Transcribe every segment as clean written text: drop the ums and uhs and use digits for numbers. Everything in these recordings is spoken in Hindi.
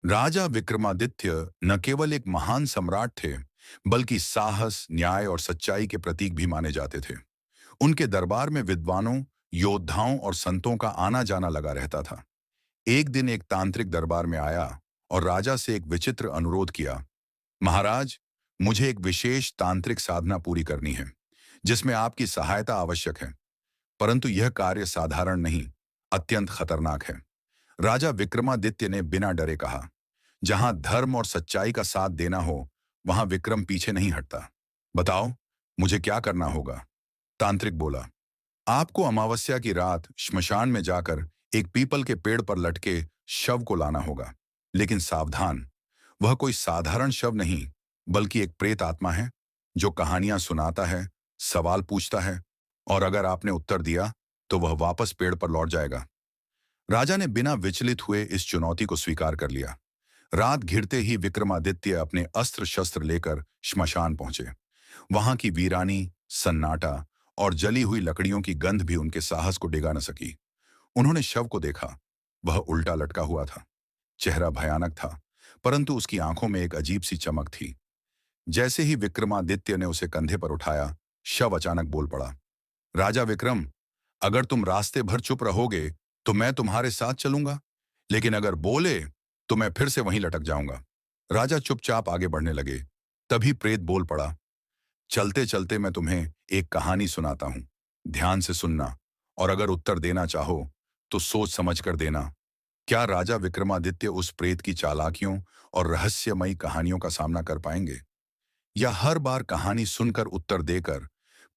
राजा विक्रमादित्य न केवल एक महान सम्राट थे, बल्कि साहस, न्याय और सच्चाई के प्रतीक भी माने जाते थे। उनके दरबार में विद्वानों, योद्धाओं और संतों का आना जाना लगा रहता था। एक दिन एक तांत्रिक दरबार में आया और राजा से एक विचित्र अनुरोध किया। महाराज, मुझे एक विशेष तांत्रिक साधना पूरी करनी है, जिसमें आपकी सहायता आवश्यक है। परंतु यह कार्य साधारण नहीं, अत्यंत खतरनाक है। राजा विक्रमादित्य ने बिना डरे कहा, जहां धर्म और सच्चाई का साथ देना हो, वहां विक्रम पीछे नहीं हटता। बताओ, मुझे क्या करना होगा? तांत्रिक बोला, आपको अमावस्या की रात श्मशान में जाकर एक पीपल के पेड़ पर लटके शव को लाना होगा। लेकिन सावधान, वह कोई साधारण शव नहीं, बल्कि एक प्रेत आत्मा है, जो कहानियां सुनाता है, सवाल पूछता है, और अगर आपने उत्तर दिया तो वह वापस पेड़ पर लौट जाएगा। राजा ने बिना विचलित हुए इस चुनौती को स्वीकार कर लिया। रात घिरते ही विक्रमादित्य अपने अस्त्र शस्त्र लेकर श्मशान पहुंचे। वहां की वीरानी, सन्नाटा और जली हुई लकड़ियों की गंध भी उनके साहस को डिगा न सकी। उन्होंने शव को देखा। वह उल्टा लटका हुआ था। चेहरा भयानक था, परंतु उसकी आंखों में एक अजीब सी चमक थी। जैसे ही विक्रमादित्य ने उसे कंधे पर उठाया, शव अचानक बोल पड़ा, राजा विक्रम, अगर तुम रास्ते भर चुप रहोगे तो मैं तुम्हारे साथ चलूंगा, लेकिन अगर बोले तो मैं फिर से वहीं लटक जाऊंगा। राजा चुपचाप आगे बढ़ने लगे। तभी प्रेत बोल पड़ा, चलते चलते मैं तुम्हें एक कहानी सुनाता हूं। ध्यान से सुनना, और अगर उत्तर देना चाहो तो सोच समझ कर देना। क्या राजा विक्रमादित्य उस प्रेत की चालाकियों और रहस्यमयी कहानियों का सामना कर पाएंगे, या हर बार कहानी सुनकर उत्तर देकर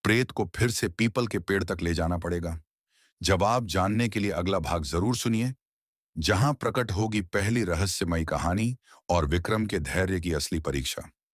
प्रेत को फिर से पीपल के पेड़ तक ले जाना पड़ेगा? जवाब जानने के लिए अगला भाग जरूर सुनिए, जहां प्रकट होगी पहली रहस्यमयी कहानी और विक्रम के धैर्य की असली परीक्षा।